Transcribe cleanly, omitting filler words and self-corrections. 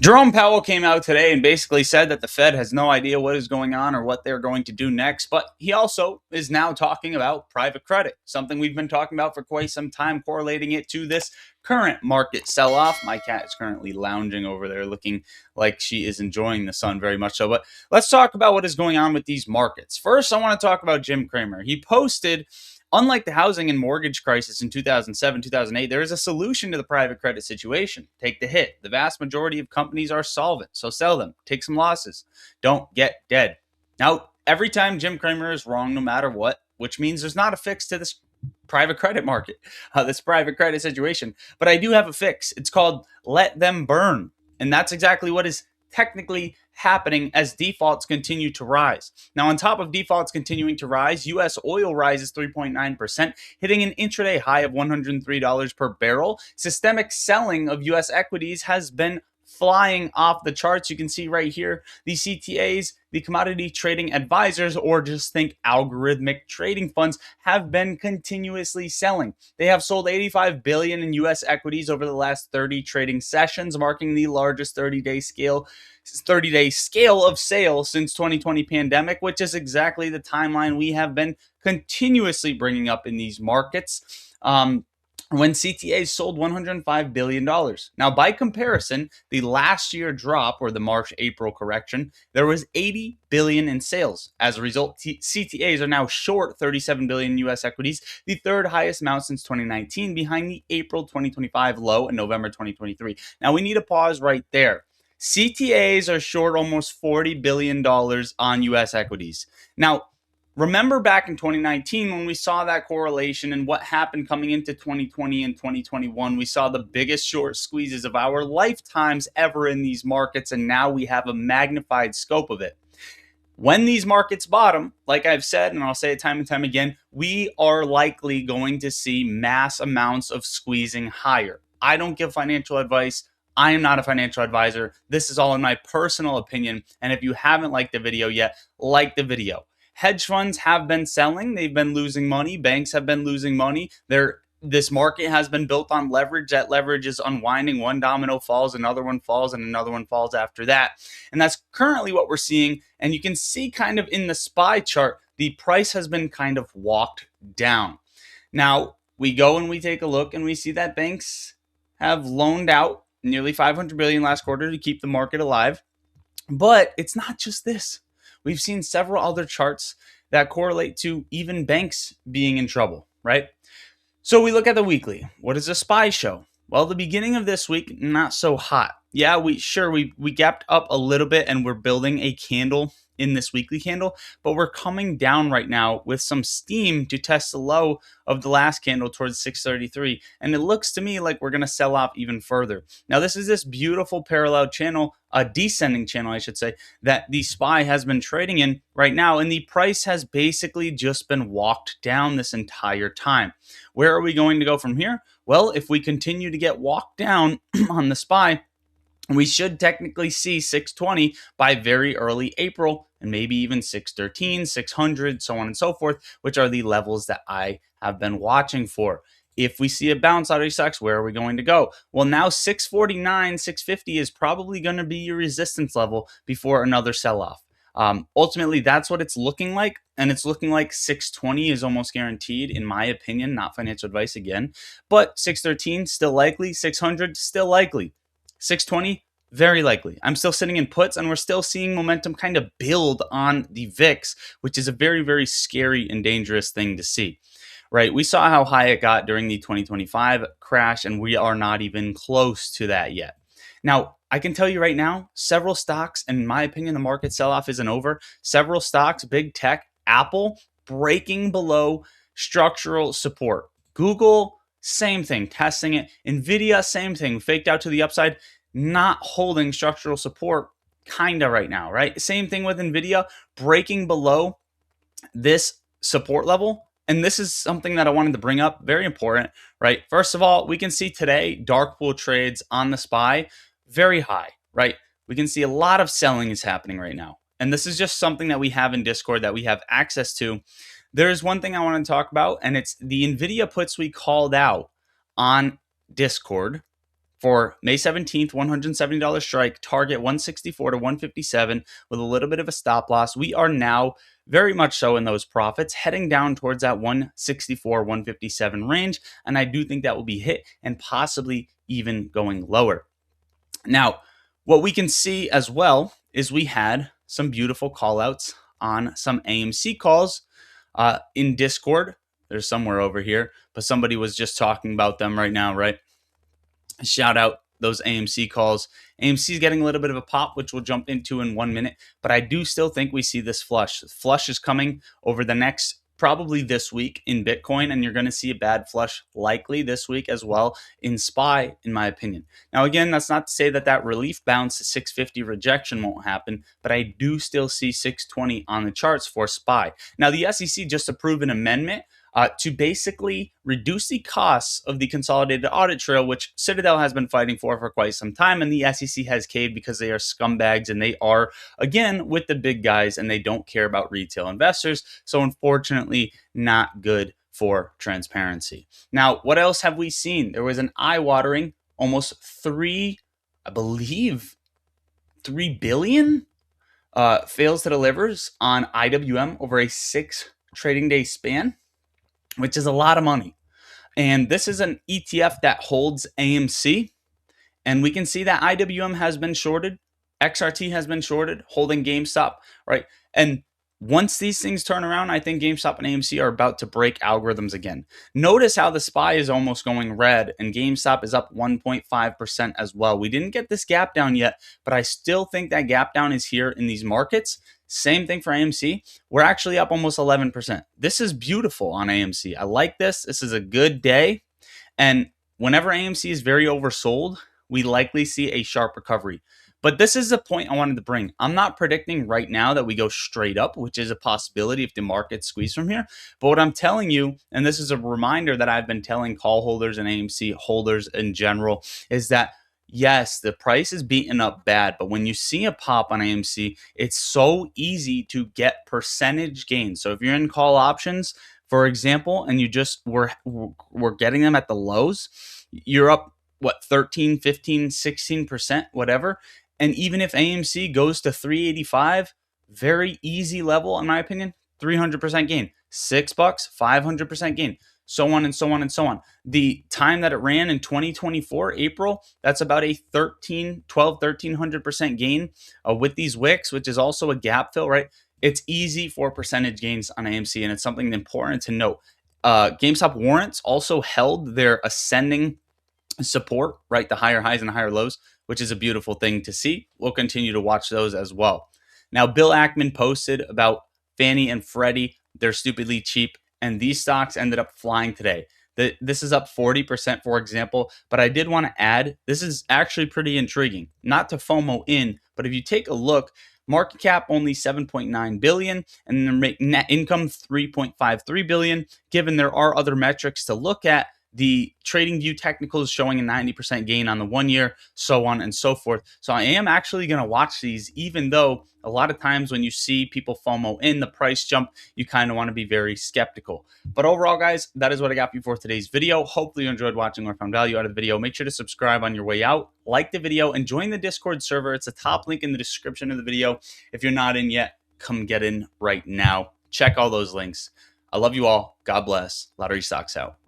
Jerome Powell came out today and basically said that the Fed has no idea what is going on or what they're going to do next. But he also is now talking about private credit, something we've been talking about for quite some time, correlating it to this current market sell off. My cat is currently lounging over there looking like she is enjoying the sun very much so. But let's talk about what is going on with these markets. First, I want to talk about Jim Cramer. He posted, unlike the housing and mortgage crisis in 2007, 2008, there is a solution to the private credit situation. Take the hit. The vast majority of companies are solvent, so sell them. Take some losses. Don't get dead. Now, every time Jim Cramer is wrong, no matter what, which means there's not a fix to this private credit market, this private credit situation. But I do have a fix. It's called let them burn. And that's exactly what is technically happening as defaults continue to rise. Now, on top of defaults continuing to rise, U.S. oil rises 3.9%, hitting an intraday high of $103 per barrel. Systemic selling of U.S. equities has been flying off the charts. You can see right here, the CTAs, the commodity trading advisors, or just think algorithmic trading funds, have been continuously selling. They have sold 85 billion in US equities over the last 30 trading sessions, marking the largest 30-day scale of sales since 2020 pandemic, which is exactly the timeline we have been continuously bringing up in these markets. When CTAs sold $105 billion. Now, by comparison, the last year drop, or the March-April correction, there was $80 billion in sales. As a result, CTAs are now short $37 billion in U.S. equities, the third highest amount since 2019, behind the April 2025 low and November 2023. Now, we need to pause right there. CTAs are short almost $40 billion on U.S. equities. Now, remember back in 2019 when we saw that correlation and what happened coming into 2020 and 2021, we saw the biggest short squeezes of our lifetimes ever in these markets, and now we have a magnified scope of it. When these markets bottom, like I've said, and I'll say it time and time again, we are likely going to see mass amounts of squeezing higher. I don't give financial advice. I am not a financial advisor. This is all in my personal opinion, and if you haven't liked the video yet, like the video. Hedge funds have been selling. They've been losing money. Banks have been losing money. This market has been built on leverage. That leverage is unwinding. One domino falls, another one falls, and another one falls after that. And that's currently what we're seeing. And you can see kind of in the SPY chart, the price has been kind of walked down. Now, we go and we take a look and we see that banks have loaned out nearly $500 billion last quarter to keep the market alive. But it's not just this. We've seen several other charts that correlate to even banks being in trouble, right? So we look at the weekly. What does the SPY show? Well, the beginning of this week, not so hot. Yeah, we gapped up a little bit and we're building a candle in this weekly candle, but we're coming down right now with some steam to test the low of the last candle towards 633. And it looks to me like we're going to sell off even further. Now, this is this beautiful parallel channel, a descending channel, I should say, that the SPY has been trading in right now. And the price has basically just been walked down this entire time. Where are we going to go from here? Well, if we continue to get walked down on the SPY, we should technically see 620 by very early April, and maybe even 613, 600, so on and so forth, which are the levels that I have been watching for. If we see a bounce out of these stocks, where are we going to go? Well, now 649, 650 is probably going to be your resistance level before another sell-off. Ultimately, that's what it's looking like, and it's looking like 620 is almost guaranteed, in my opinion, not financial advice again, but 613 still likely, 600 still likely. 620, very likely. I'm still sitting in puts, and we're still seeing momentum kind of build on the VIX, which is a very, very scary and dangerous thing to see, right? We saw how high it got during the 2025 crash, and we are not even close to that yet. Now, I can tell you right now, several stocks, and in my opinion, the market sell-off isn't over. Several stocks, big tech, Apple, breaking below structural support. Google, same thing, testing it. Nvidia, same thing, faked out to the upside, not holding structural support kinda right now, right? Same thing with Nvidia, breaking below this support level. And this is something that I wanted to bring up, very important, right? First of all, we can see today dark pool trades on the SPY very high, right? We can see a lot of selling is happening right now. And this is just something that we have in Discord that we have access to. There's one thing I want to talk about, and it's the Nvidia puts we called out on Discord For May 17th, $170 strike, target 164 to 157 with a little bit of a stop loss. We are now very much so in those profits, heading down towards that 164, 157 range. And I do think that will be hit and possibly even going lower. Now, what we can see as well is we had some beautiful call outs on some AMC calls in Discord. There's somewhere over here, but somebody was just talking about them right now, right? Shout out those AMC calls. AMC is getting a little bit of a pop, which we'll jump into in 1 minute, but I do still think we see this flush. Flush is coming over the next, probably this week in Bitcoin, and you're going to see a bad flush likely this week as well in SPY, in my opinion. Now, again, that's not to say that that relief bounce to 650 rejection won't happen, but I do still see 620 on the charts for SPY. Now, the SEC just approved an amendment to basically reduce the costs of the consolidated audit trail, which Citadel has been fighting for quite some time, and the SEC has caved because they are scumbags and they are, again, with the big guys and they don't care about retail investors. So unfortunately, not good for transparency. Now, what else have we seen? There was an eye-watering almost $3 billion fails to delivers on IWM over a 6 trading day span, which is a lot of money. And this is an ETF that holds AMC. And we can see that IWM has been shorted. XRT has been shorted, holding GameStop, right? And once these things turn around, I think GameStop and AMC are about to break algorithms again. Notice how the SPY is almost going red and GameStop is up 1.5% as well. We didn't get this gap down yet, but I still think that gap down is here in these markets. Same thing for AMC. We're actually up almost 11%. This is beautiful on AMC. I like this. This is a good day. And whenever AMC is very oversold, we likely see a sharp recovery. But this is the point I wanted to bring. I'm not predicting right now that we go straight up, which is a possibility if the market squeeze from here. But what I'm telling you, and this is a reminder that I've been telling call holders and AMC holders in general, is that yes, the price is beaten up bad, but when you see a pop on AMC, it's so easy to get percentage gains. So if you're in call options, for example, and you just were getting them at the lows, you're up, 13, 15, 16%, whatever. And even if AMC goes to 385, very easy level, in my opinion, 300% gain. $6, 500% gain. So on and so on and so on. The time that it ran in 2024, April, that's about a 1300% gain with these wicks, which is also a gap fill, right? It's easy for percentage gains on AMC, and it's something important to note. GameStop warrants also held their ascending support, right? The higher highs and higher lows, which is a beautiful thing to see. We'll continue to watch those as well. Now, Bill Ackman posted about Fannie and Freddie. They're stupidly cheap, and these stocks ended up flying today. This is up 40%, for example, but I did want to add, this is actually pretty intriguing. Not to FOMO in, but if you take a look, market cap only 7.9 billion and their net income 3.53 billion. Given there are other metrics to look at, the trading view technical is showing a 90% gain on the 1 year, so on and so forth. So I am actually going to watch these, even though a lot of times when you see people FOMO in the price jump, you kind of want to be very skeptical. But overall, guys, that is what I got for you for today's video. Hopefully you enjoyed watching or found value out of the video. Make sure to subscribe on your way out, like the video, and join the Discord server. It's a top link in the description of the video. If you're not in yet, come get in right now. Check all those links. I love you all. God bless. Lottery Stocks out.